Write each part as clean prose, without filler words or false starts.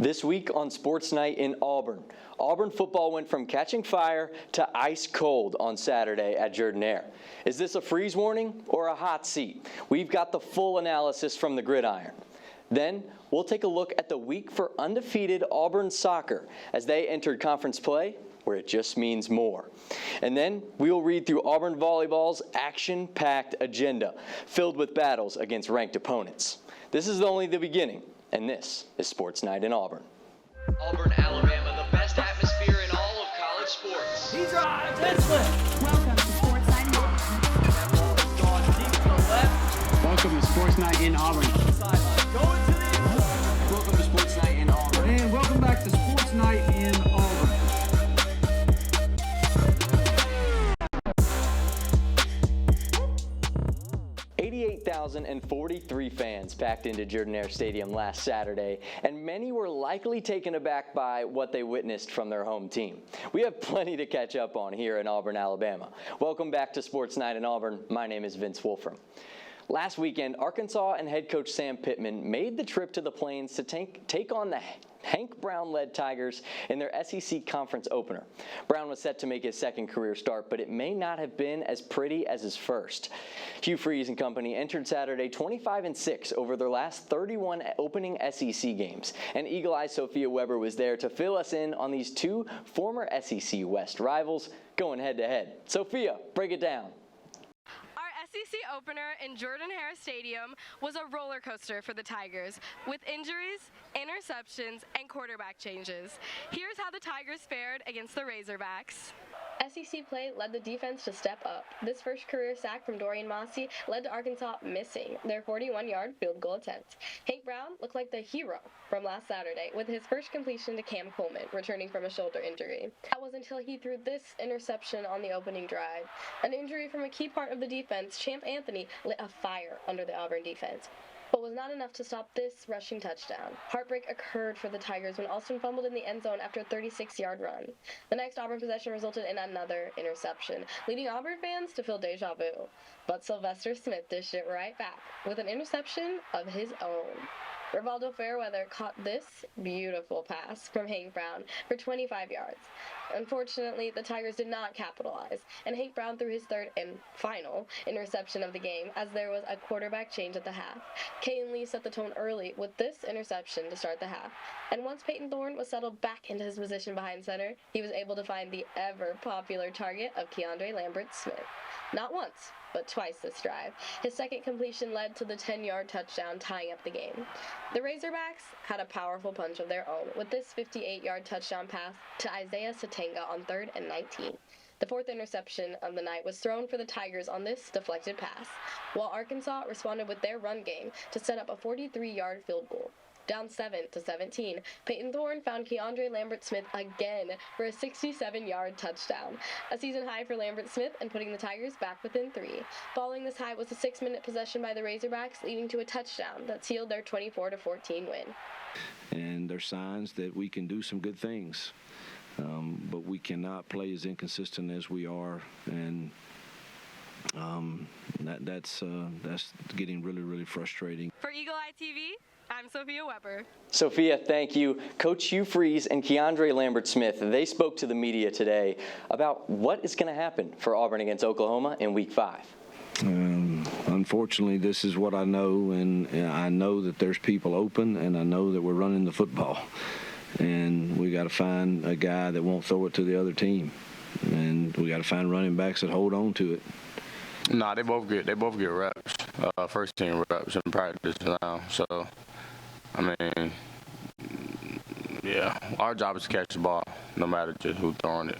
This week on Sports Night in Auburn, Auburn football went from catching fire to ice cold on Saturday at Jordan. Is this a freeze warning or a hot seat? We've got the full analysis from the gridiron. Then we'll take a look at the week for undefeated Auburn soccer as they entered conference play where it just means more. And then we'll read through Auburn volleyball's action-packed agenda filled with battles against ranked opponents. This is only the beginning. And this is Sports Night in Auburn. Auburn, Alabama, the best atmosphere in all of college sports. He drives and slips. Welcome to Sports Night in Auburn. Going deep to the left. Welcome to Sports Night in Auburn. Sideline. Going to the end zone. Welcome to Sports Night in Auburn. And welcome back to Sports Night in Auburn. 88,043 fans packed into Jordan Stadium last Saturday, and many were likely taken aback by what they witnessed from their home team. We have plenty to catch up on here in Auburn, Alabama. Welcome back to Sports Night in Auburn. My name is Vince Wolfram. Last weekend, Arkansas and head coach Sam Pittman made the trip to the Plains to take on the Hank Brown-led Tigers in their SEC conference opener. Brown was set to make his second career start, but it may not have been as pretty as his first. Hugh Freeze and company entered Saturday 25-6 over their last 31 opening SEC games, and Eagle Eye Sophia Weber was there to fill us in on these two former SEC West rivals going head-to-head. Sophia, break it down. SEC opener in Jordan-Hare Stadium was a roller coaster for the Tigers, with injuries, interceptions, and quarterback changes. Here's how the Tigers fared against the Razorbacks. SEC play led the defense to step up. This first career sack from Dorian Mossy led to Arkansas missing their 41-yard field goal attempt. Hank Brown looked like the hero from last Saturday with his first completion to Cam Coleman, returning from a shoulder injury. That was until he threw this interception on the opening drive. An injury from a key part of the defense, Champ Anthony lit a fire under the Auburn defense, but was not enough to stop this rushing touchdown. Heartbreak occurred for the Tigers when Alston fumbled in the end zone after a 36-yard run. The next Auburn possession resulted in another interception, leading Auburn fans to feel deja vu. But Sylvester Smith dished it right back with an interception of his own. Rivaldo Fairweather caught this beautiful pass from Hank Brown for 25 yards. Unfortunately, the Tigers did not capitalize, and Hank Brown threw his third and final interception of the game as there was a quarterback change at the half. Kaden Lee set the tone early with this interception to start the half, and once Peyton Thorne was settled back into his position behind center, he was able to find the ever-popular target of Keandre Lambert-Smith. Not once, but twice this drive. His second completion led to the 10-yard touchdown, tying up the game. The Razorbacks had a powerful punch of their own with this 58-yard touchdown pass to Isaiah Satenga on 3rd and 19. The fourth interception of the night was thrown for the Tigers on this deflected pass, while Arkansas responded with their run game to set up a 43-yard field goal. Down 7-17, Peyton Thorne found Keandre Lambert-Smith again for a 67-yard touchdown, a season high for Lambert-Smith and putting the Tigers back within 3. Following this high was a 6-minute possession by the Razorbacks, leading to a touchdown that sealed their 24-14 win. And there's signs that we can do some good things, but we cannot play as inconsistent as we are, and that's getting really, really frustrating. For Eagle Eye TV, I'm Sophia Weber. Sophia, thank you. Coach Hugh Freeze and Keandre Lambert-Smith, they spoke to the media today about what is going to happen for Auburn against Oklahoma in Week 5. Unfortunately, this is what I know, and I know that there's people open, and I know that we're running the football. And we got to find a guy that won't throw it to the other team. And we got to find running backs that hold on to it. No, they both get reps, first team reps in practice now. So, I mean, yeah, our job is to catch the ball, no matter just who's throwing it.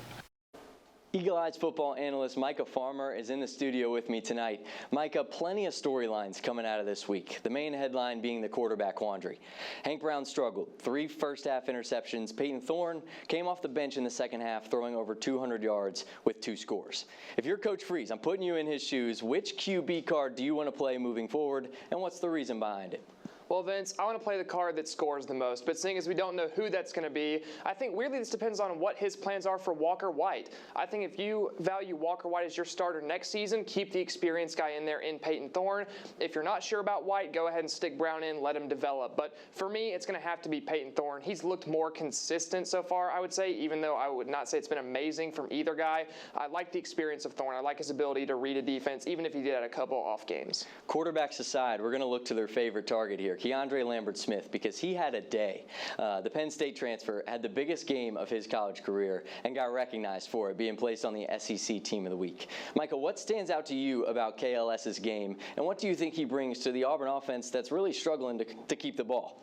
Eagle Eye's football analyst Micah Farmer is in the studio with me tonight. Micah, plenty of storylines coming out of this week, the main headline being the quarterback quandary. Hank Brown struggled, 3 first-half interceptions. Peyton Thorne came off the bench in the second half, throwing over 200 yards with 2 scores. If you're Coach Freeze, I'm putting you in his shoes. Which QB card do you want to play moving forward, and what's the reason behind it? Well, Vince, I want to play the card that scores the most, but seeing as we don't know who that's going to be, I think weirdly this depends on what his plans are for Walker White. I think if you value Walker White as your starter next season, keep the experienced guy in there in Peyton Thorne. If you're not sure about White, go ahead and stick Brown in, let him develop. But for me, it's going to have to be Peyton Thorne. He's looked more consistent so far, I would say, even though I would not say it's been amazing from either guy. I like the experience of Thorne. I like his ability to read a defense, even if he did have a couple off games. Quarterbacks aside, we're going to look to their favorite target here, Keandre Lambert-Smith, because he had a day. The Penn State transfer had the biggest game of his college career and got recognized for it, being placed on the SEC Team of the Week. Micah, what stands out to you about KLS's game, and what do you think he brings to the Auburn offense that's really struggling to keep the ball?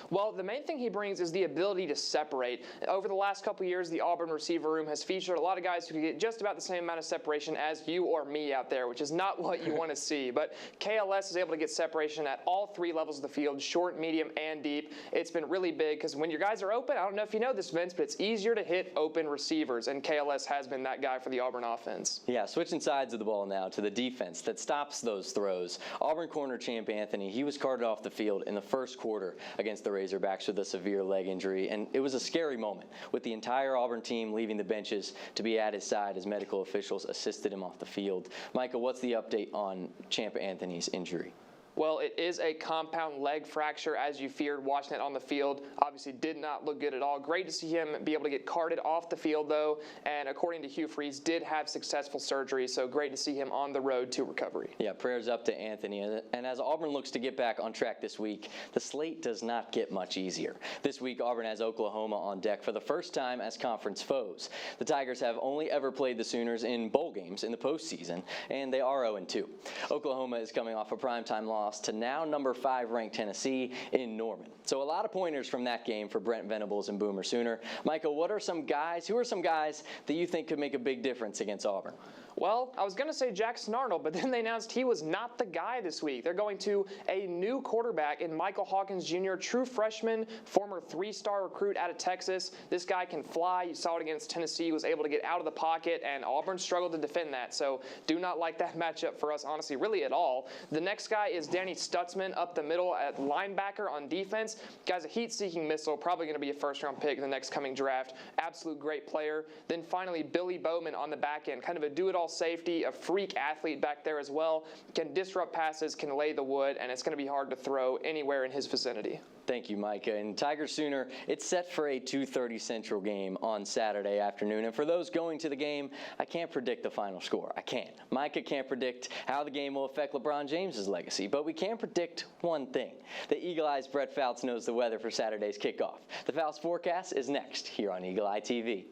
Well, the main thing he brings is the ability to separate. Over the last couple of years, the Auburn receiver room has featured a lot of guys who can get just about the same amount of separation as you or me out there, which is not what you want to see. But KLS is able to get separation at all three levels of the field, short, medium, and deep. It's been really big because when your guys are open, I don't know if you know this, Vince, but it's easier to hit open receivers, and KLS has been that guy for the Auburn offense. Yeah, switching sides of the ball now to the defense that stops those throws. Auburn corner Champ Anthony, he was carted off the field in the first quarter against the Razorbacks with a severe leg injury, and it was a scary moment with the entire Auburn team leaving the benches to be at his side as medical officials assisted him off the field. Micah, what's the update on Champ Anthony's injury? Well, it is a compound leg fracture, as you feared watching it on the field. Obviously did not look good at all. Great to see him be able to get carted off the field, though, and according to Hugh Freeze, did have successful surgery, so great to see him on the road to recovery. Yeah, prayers up to Anthony. And as Auburn looks to get back on track this week, the slate does not get much easier. This week, Auburn has Oklahoma on deck for the first time as conference foes. The Tigers have only ever played the Sooners in bowl games in the postseason, and they are 0-2. Oklahoma is coming off a primetime loss to now number 5 ranked Tennessee in Norman. So a lot of pointers from that game for Brent Venables and Boomer Sooner. Michael, who are some guys that you think could make a big difference against Auburn? Well, I was going to say Jackson Arnold, but then they announced he was not the guy this week. They're going to a new quarterback in Michael Hawkins Jr., true freshman, former 3-star recruit out of Texas. This guy can fly. You saw it against Tennessee. He was able to get out of the pocket, and Auburn struggled to defend that. So do not like that matchup for us, honestly, really at all. The next guy is Danny Stutzman up the middle at linebacker on defense. Guy's a heat-seeking missile, probably going to be a first-round pick in the next coming draft. Absolute great player. Then finally, Billy Bowman on the back end, kind of a do-it-all safety, a freak athlete back there as well. Can disrupt passes, can lay the wood, and it's going to be hard to throw anywhere in his vicinity. Thank you, Micah. And Tiger Sooner, it's set for a 2:30 Central game on Saturday afternoon. And for those going to the game, I can't predict the final score. I can't. Micah can't predict how the game will affect LeBron James's legacy, but we can predict one thing. The Eagle Eye's Brett Fouts knows the weather for Saturday's kickoff. The Fouts forecast is next here on Eagle Eye TV.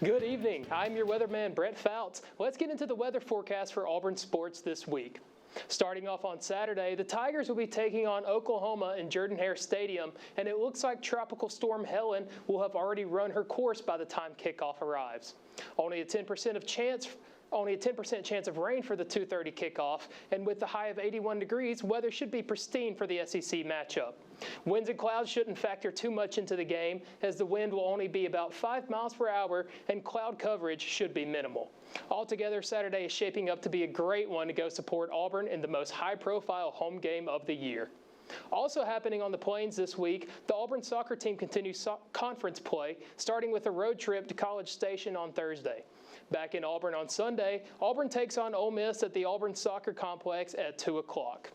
Good evening. I'm your weatherman, Brett Fouts. Let's get into the weather forecast for Auburn sports this week. Starting off on Saturday, the Tigers will be taking on Oklahoma in Jordan-Hare Stadium, and it looks like Tropical Storm Helen will have already run her course by the time kickoff arrives. Only a 10% chance of rain for the 2:30 kickoff, and with the high of 81 degrees, weather should be pristine for the SEC matchup. Winds and clouds shouldn't factor too much into the game, as the wind will only be about 5 miles per hour and cloud coverage should be minimal. Altogether, Saturday is shaping up to be a great one to go support Auburn in the most high-profile home game of the year. Also happening on the Plains this week, the Auburn soccer team continues conference play, starting with a road trip to College Station on Thursday. Back in Auburn on Sunday, Auburn takes on Ole Miss at the Auburn Soccer Complex at 2 o'clock.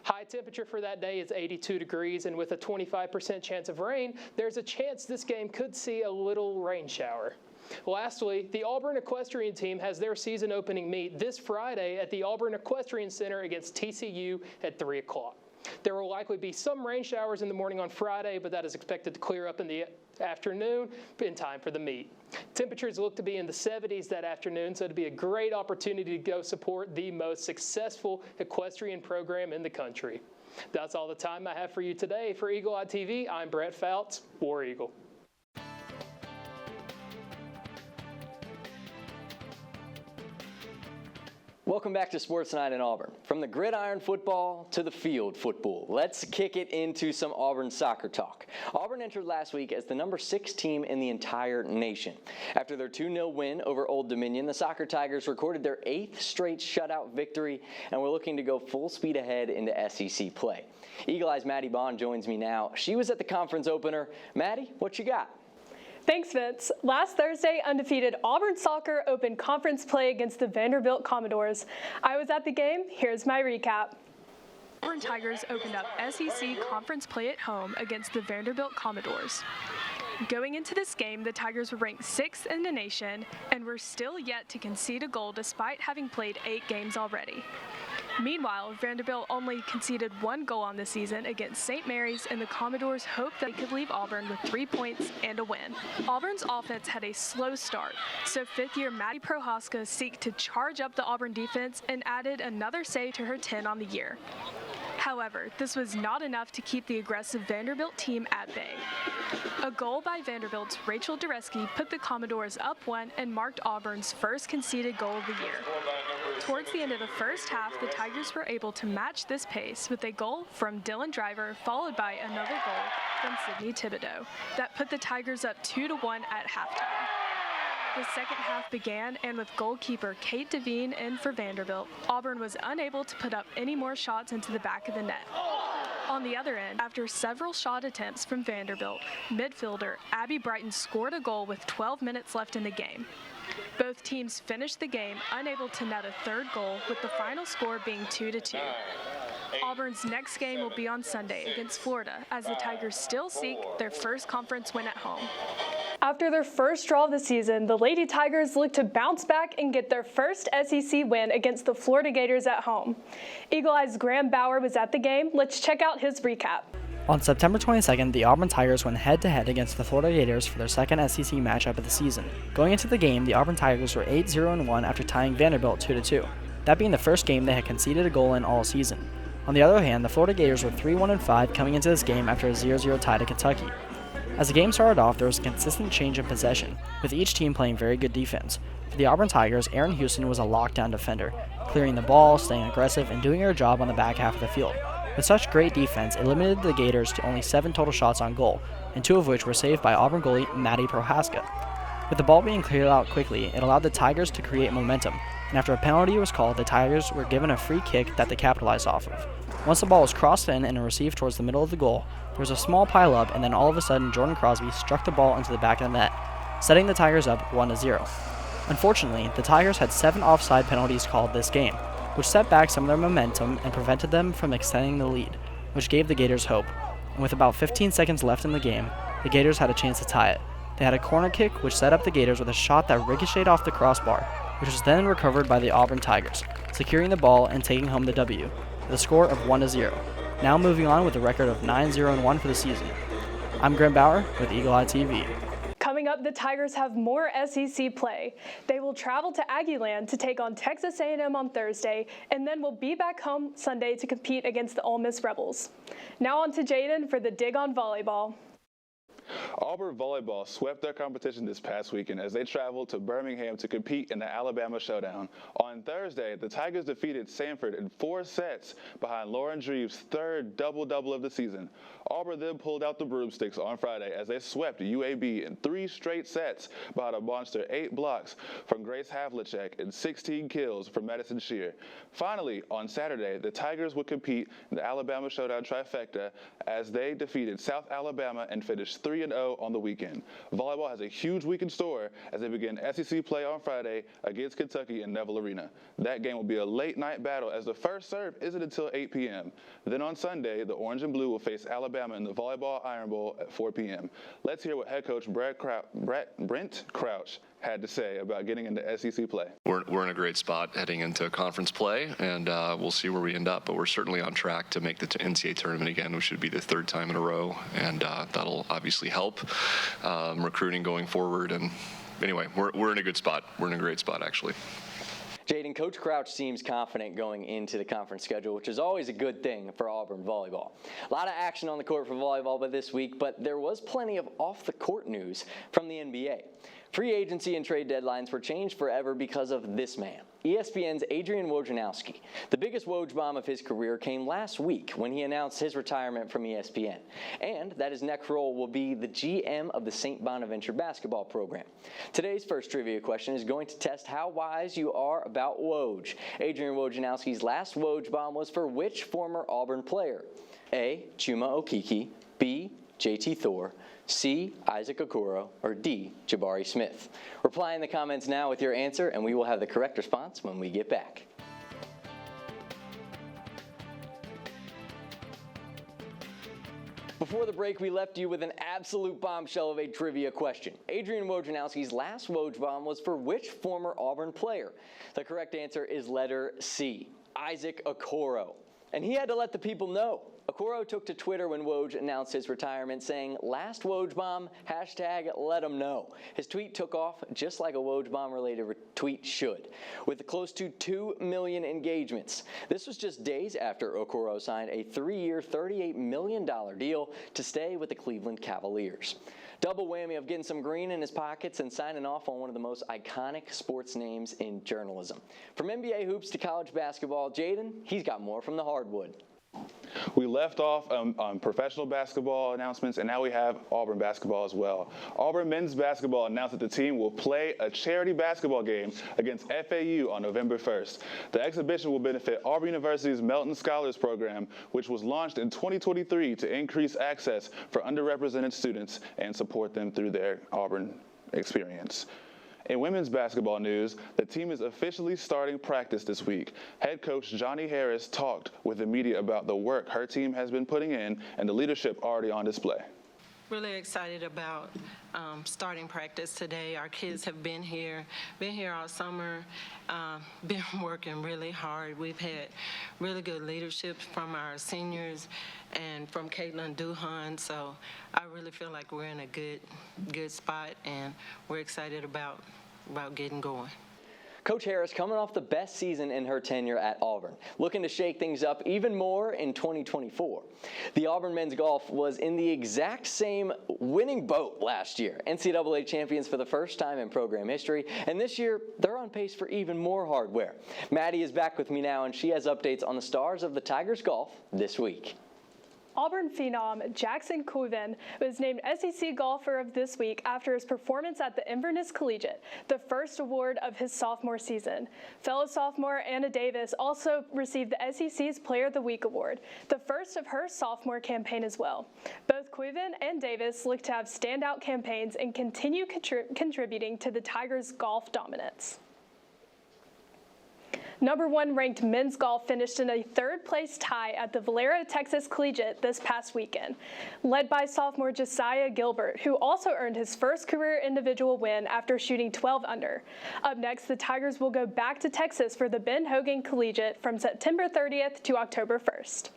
High temperature for that day is 82 degrees, and with a 25% chance of rain, there's a chance this game could see a little rain shower. Lastly, the Auburn Equestrian team has their season opening meet this Friday at the Auburn Equestrian Center against TCU at 3 o'clock. There will likely be some rain showers in the morning on Friday, but that is expected to clear up in the afternoon in time for the meet. Temperatures look to be in the 70s that afternoon, so it'd be a great opportunity to go support the most successful equestrian program in the country. That's all the time I have for you today. For Eagle Eye TV, I'm Brett Fouts, War Eagle. Welcome back to Sports Night in Auburn. From the gridiron football to the field football, let's kick it into some Auburn soccer talk. Auburn entered last week as the number 6 team in the entire nation. After their 2-0 win over Old Dominion, the Soccer Tigers recorded their 8th straight shutout victory and were looking to go full speed ahead into SEC play. Eagle Eye's Maddie Baughn joins me now. She was at the conference opener. Maddie, what you got? Thanks, Vince. Last Thursday, undefeated Auburn soccer opened conference play against the Vanderbilt Commodores. I was at the game. Here's my recap. Auburn Tigers opened up SEC conference play at home against the Vanderbilt Commodores. Going into this game, the Tigers were ranked 6th in the nation and were still yet to concede a goal despite having played 8 games already. Meanwhile, Vanderbilt only conceded 1 goal on the season against St. Mary's, and the Commodores hoped they could leave Auburn with 3 points and a win. Auburn's offense had a slow start, so 5th-year Maddie Prohaska seeked to charge up the Auburn defense and added another save to her 10 on the year. However, this was not enough to keep the aggressive Vanderbilt team at bay. A goal by Vanderbilt's Rachel Dureski put the Commodores up 1 and marked Auburn's first conceded goal of the year. Towards the end of the first half, the Tigers were able to match this pace with a goal from Dylan Driver, followed by another goal from Sydney Thibodeau. That put the Tigers up 2-1 at halftime. The second half began, and with goalkeeper Kate Devine in for Vanderbilt, Auburn was unable to put up any more shots into the back of the net. On the other end, after several shot attempts from Vanderbilt, midfielder Abby Brighton scored a goal with 12 minutes left in the game. Both teams finished the game unable to net a third goal, with the final score being 2-2. Auburn's next game will be on Sunday against Florida, as the Tigers still seek their first conference win at home. After their first draw of the season, the Lady Tigers look to bounce back and get their first SEC win against the Florida Gators at home. Eagle Eye's Graham Bauer was at the game. Let's check out his recap. On September 22nd, the Auburn Tigers went head-to-head against the Florida Gators for their second SEC matchup of the season. Going into the game, the Auburn Tigers were 8-0-1 after tying Vanderbilt 2-2, that being the first game they had conceded a goal in all season. On the other hand, the Florida Gators were 3-1-5 coming into this game after a 0-0 tie to Kentucky. As the game started off, there was a consistent change in possession, with each team playing very good defense. For the Auburn Tigers, Erin Houston was a lockdown defender, clearing the ball, staying aggressive, and doing her job on the back half of the field. With such great defense, it limited the Gators to only 7 total shots on goal, and 2 of which were saved by Auburn goalie Maddie Prohaska. With the ball being cleared out quickly, it allowed the Tigers to create momentum, and after a penalty was called, the Tigers were given a free kick that they capitalized off of. Once the ball was crossed in and received towards the middle of the goal, there was a small pile-up, and then all of a sudden Jordan Crosby struck the ball into the back of the net, setting the Tigers up 1-0. Unfortunately, the Tigers had 7 offside penalties called this game, which set back some of their momentum and prevented them from extending the lead, which gave the Gators hope. And with about 15 seconds left in the game, the Gators had a chance to tie it. They had a corner kick which set up the Gators with a shot that ricocheted off the crossbar, which was then recovered by the Auburn Tigers, securing the ball and taking home the W, with a score of 1-0. Now moving on with a record of 9-0-1 for the season. I'm Graham Bauer with Eagle Eye TV. Coming up, the Tigers have more SEC play. They will travel to Aggieland to take on Texas A&M on Thursday, and then will be back home Sunday to compete against the Ole Miss Rebels. Now on to Jaden for the Dig on Volleyball. Auburn volleyball swept their competition this past weekend as they traveled to Birmingham to compete in the Alabama Showdown. On Thursday, the Tigers defeated Samford in 4 sets behind Lauren Dreve's 3rd double-double of the season. Auburn then pulled out the broomsticks on Friday as they swept UAB in 3 straight sets behind a monster 8 blocks from Grace Havlicek and 16 kills from Madison Shear. Finally, on Saturday, the Tigers would compete in the Alabama Showdown trifecta as they defeated South Alabama and finished 3-0 on the weekend. Volleyball has a huge week in store as they begin SEC play on Friday against Kentucky in Neville Arena. That game will be a late-night battle as the first serve isn't until 8 p.m. Then on Sunday, the Orange and Blue will face Alabama in the Volleyball Iron Bowl at 4 p.m. Let's hear what head coach Brent Crouch had to say about getting into SEC play. We're in a great spot heading into conference play, and we'll see where we end up, but we're certainly on track to make the NCAA tournament again, which should be the 3rd time in a row, and that'll obviously help recruiting going forward. And anyway, we're in a good spot. We're in a great spot, actually. Jaden, Coach Crouch seems confident going into the conference schedule, which is always a good thing for Auburn volleyball. A lot of action on the court for volleyball this week, but there was plenty of off-the-court news from the NBA. Free agency and trade deadlines were changed forever because of this man, ESPN's Adrian Wojnarowski. The biggest Woj bomb of his career came last week when he announced his retirement from ESPN, and that his next role will be the GM of the St. Bonaventure basketball program. Today's first trivia question is going to test how wise you are about Woj. Adrian Wojnarowski's last Woj bomb was for which former Auburn player? A. Chuma Okeke, B. JT Thor, C. Isaac Okoro, or D. Jabari Smith? Reply in the comments now with your answer, and we will have the correct response when we get back. Before the break, we left you with an absolute bombshell of a trivia question. Adrian Wojnarowski's last Woj bomb was for which former Auburn player? The correct answer is letter C, Isaac Okoro. And he had to let the people know. Okoro took to Twitter when Woj announced his retirement, saying, "Last Woj bomb, #let 'em know." His tweet took off just like a Woj bomb related tweet should, with close to 2 million engagements. This was just days after Okoro signed a 3-year, $38 million deal to stay with the Cleveland Cavaliers. Double whammy of getting some green in his pockets and signing off on one of the most iconic sports names in journalism. From NBA hoops to college basketball, Jaden, he's got more from the hardwood. We left off on professional basketball announcements, and now we have Auburn basketball as well. Auburn men's basketball announced that the team will play a charity basketball game against FAU on November 1st. The exhibition will benefit Auburn University's Melton Scholars Program, which was launched in 2023 to increase access for underrepresented students and support them through their Auburn experience. In women's basketball news, the team is officially starting practice this week. Head coach Johnny Harris talked with the media about the work her team has been putting in and the leadership already on display. Really excited about starting practice today. Our kids have been here all summer, been working really hard. We've had really good leadership from our seniors and from Caitlin Duhan, so I really feel like we're in a good spot, and we're excited about getting going. Coach Harris coming off the best season in her tenure at Auburn, looking to shake things up even more in 2024. The Auburn men's golf was in the exact same winning boat last year, NCAA champions for the first time in program history, and this year they're on pace for even more hardware. Maddie is back with me now, and she has updates on the stars of the Tigers golf this week. Auburn phenom Jackson Coven was named SEC Golfer of this week after his performance at the Inverness Collegiate, the first award of his sophomore season. Fellow sophomore Anna Davis also received the SEC's Player of the Week award, the first of her sophomore campaign as well. Both Coven and Davis look to have standout campaigns and continue contributing to the Tigers' golf dominance. Number 1 ranked men's golf finished in a third-place tie at the Valero, Texas Collegiate this past weekend, led by sophomore Josiah Gilbert, who also earned his first career individual win after shooting 12 under. Up next, the Tigers will go back to Texas for the Ben Hogan Collegiate from September 30th to October 1st.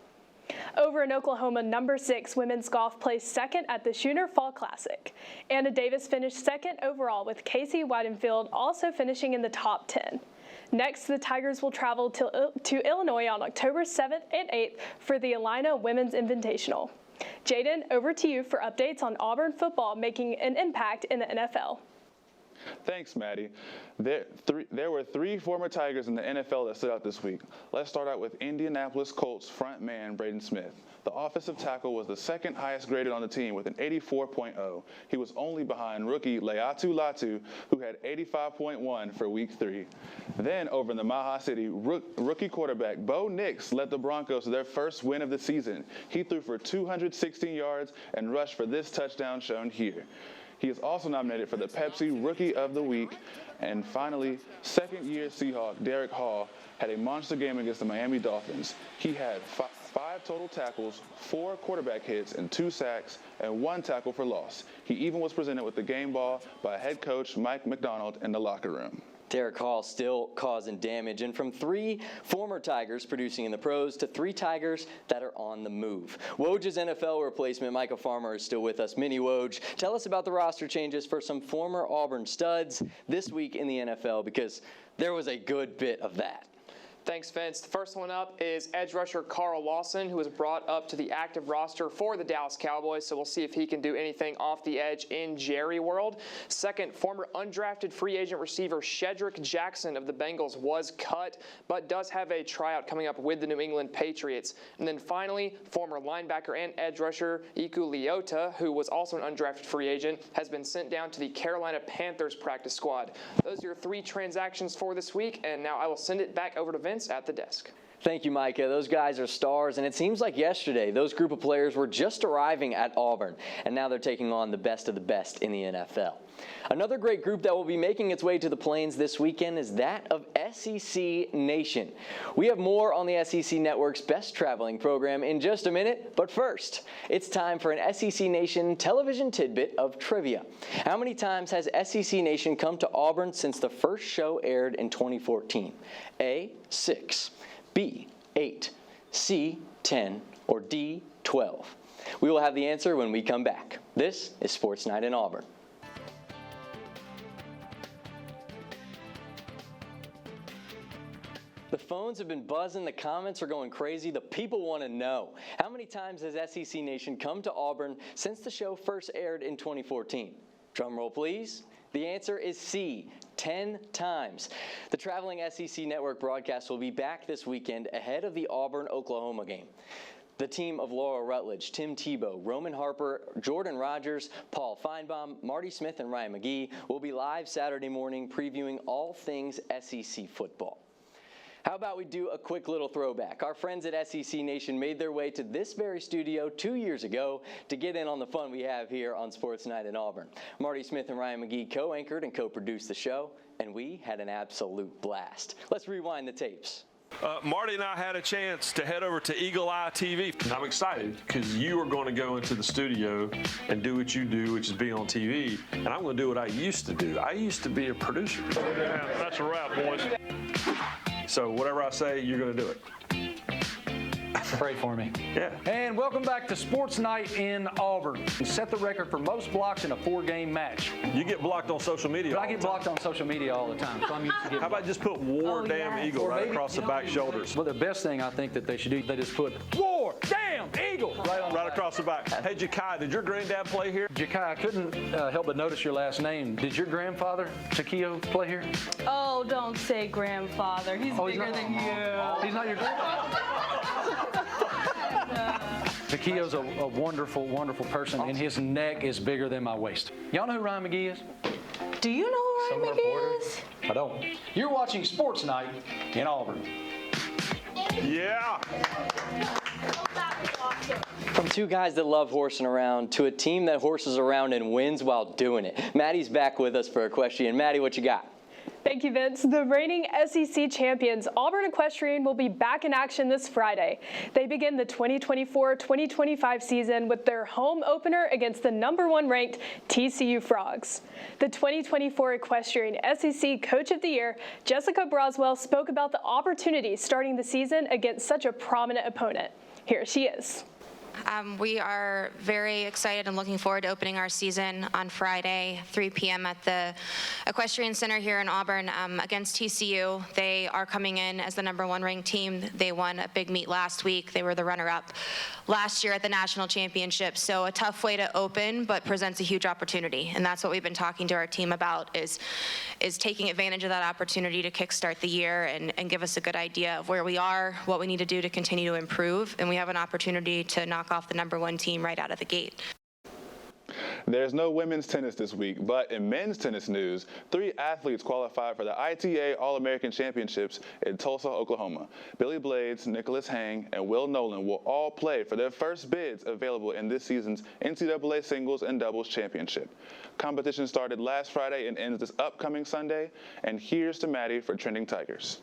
Over in Oklahoma, number 6 women's golf placed second at the Schooner Fall Classic. Anna Davis finished second overall, with Casey Weidenfeld also finishing in the top 10. Next, the Tigers will travel to Illinois on October 7th and 8th for the Alina Women's Invitational. Jaden, over to you for updates on Auburn football making an impact in the NFL. Thanks, Maddie. There were 3 former Tigers in the NFL that stood out this week. Let's start out with Indianapolis Colts front man Braden Smith. The offensive tackle was the second highest graded on the team with an 84.0. He was only behind rookie Leatu Latu, who had 85.1 for week 3. Then over in the Maha City, rookie quarterback Bo Nix led the Broncos to their first win of the season. He threw for 216 yards and rushed for this touchdown shown here. He is also nominated for the Pepsi Rookie of the Week. And finally, second-year Seahawk Derek Hall had a monster game against the Miami Dolphins. He had 5 total tackles, 4 quarterback hits, and 2 sacks, and 1 tackle for loss. He even was presented with the game ball by head coach Mike McDonald in the locker room. Derek Hall still causing damage, and from 3 former Tigers producing in the pros to 3 Tigers that are on the move. Woj's NFL replacement, Micah Farmer, is still with us. Mini Woj, tell us about the roster changes for some former Auburn studs this week in the NFL, because there was a good bit of that. Thanks, Vince. The first one up is edge rusher Carl Lawson, who was brought up to the active roster for the Dallas Cowboys, so we'll see if he can do anything off the edge in Jerry World. Second, former undrafted free agent receiver Shedrick Jackson of the Bengals was cut, but does have a tryout coming up with the New England Patriots. And then finally, former linebacker and edge rusher Iku Leota, who was also an undrafted free agent, has been sent down to the Carolina Panthers practice squad. Those are your 3 transactions for this week, and now I will send it back over to Vince at the desk. Thank you, Micah. Those guys are stars, and it seems like yesterday those group of players were just arriving at Auburn, and now they're taking on the best of the best in the NFL. Another great group that will be making its way to the Plains this weekend is that of SEC Nation. We have more on the SEC Network's best traveling program in just a minute, but first, it's time for an SEC Nation television tidbit of trivia. How many times has SEC Nation come to Auburn since the first show aired in 2014? A, 6, B, 8, C, 10, or D, 12? We will have the answer when we come back. This is Sports Night in Auburn. The phones have been buzzing, the comments are going crazy, the people want to know. How many times has SEC Nation come to Auburn since the show first aired in 2014? Drum roll, please. The answer is C, 10 times. The traveling SEC Network broadcast will be back this weekend ahead of the Auburn-Oklahoma game. The team of Laura Rutledge, Tim Tebow, Roman Harper, Jordan Rogers, Paul Feinbaum, Marty Smith, and Ryan McGee will be live Saturday morning previewing all things SEC football. How about we do a quick little throwback? Our friends at SEC Nation made their way to this very studio 2 years ago to get in on the fun we have here on Sports Night in Auburn. Marty Smith and Ryan McGee co-anchored and co-produced the show, and we had an absolute blast. Let's rewind the tapes. Marty and I had a chance to head over to Eagle Eye TV. And I'm excited because you are going to go into the studio and do what you do, which is be on TV. And I'm going to do what I used to do. I used to be a producer. Yeah, that's a wrap, boys. So whatever I say, you're going to do it. Pray for me. Yeah. And welcome back to Sports Night in Auburn. Set the record for most blocks in a 4-game match. You get blocked on social media. But I get blocked on social media all the time, so I'm used to getting. How about just put War Damn Eagle right across the back shoulders? Well, the best thing I think that they should do, they just put War Damn Eagle right across the back. Hey, Jakai, did your granddad play here? Jakai, I couldn't help but notice your last name. Did your grandfather, Shaquille, play here? Oh, don't say grandfather. He's bigger than you. He's not your grandfather? Shaquille's a wonderful, wonderful person, and his neck is bigger than my waist. Y'all know who Ryan McGee is? Do you know who Ryan McGee is? I don't. You're watching Sports Night in Auburn. Yeah. From two guys that love horsing around to a team that horses around and wins while doing it. Maddie's back with us for a question. Maddie, what you got? Thank you, Vince. The reigning SEC champions, Auburn Equestrian, will be back in action this Friday. They begin the 2024-2025 season with their home opener against the #1 ranked TCU Frogs. The 2024 Equestrian SEC Coach of the Year, Jessica Broswell, spoke about the opportunity starting the season against such a prominent opponent. Here she is. We are very excited and looking forward to opening our season on Friday, 3 p.m. at the Equestrian Center here in Auburn against TCU. They are coming in as the #1 ranked team. They won a big meet last week. They were the runner-up last year at the national championship. So a tough way to open, but presents a huge opportunity. And that's what we've been talking to our team about is taking advantage of that opportunity to kickstart the year and give us a good idea of where we are, what we need to do to continue to improve. And we have an opportunity to knock off the #1 team right out of the gate. There's no women's tennis this week, but in men's tennis news, 3 athletes qualified for the ITA All-American Championships in Tulsa, Oklahoma. Billy Blades, Nicholas Hang, and Will Nolan will all play for their first bids available in this season's NCAA Singles and Doubles Championship. Competition started last Friday and ends this upcoming Sunday. And here's to Maddie for Trending Tigers.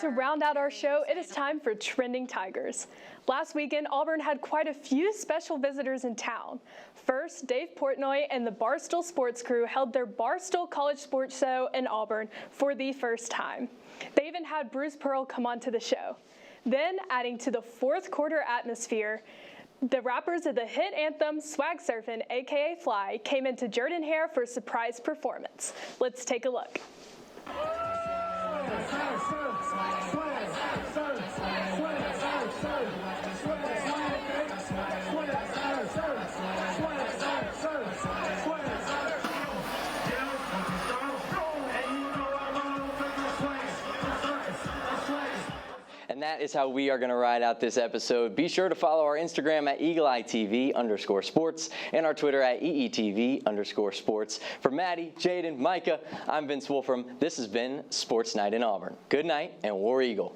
To round out our show, it is time for Trending Tigers. Last weekend, Auburn had quite a few special visitors in town. First, Dave Portnoy and the Barstool Sports crew held their Barstool College Sports Show in Auburn for the first time. They even had Bruce Pearl come onto the show. Then, adding to the fourth quarter atmosphere, the rappers of the hit anthem Swag Surfin', aka Fly, came into Jordan Hare for a surprise performance. Let's take a look. And that is how we are going to ride out this episode. Be sure to follow our Instagram at EagleEyeTV_sports and our Twitter at EETV_sports. For Maddie, Jaden, Micah, I'm Vince Wolfram. This has been Sports Night in Auburn. Good night and War Eagle.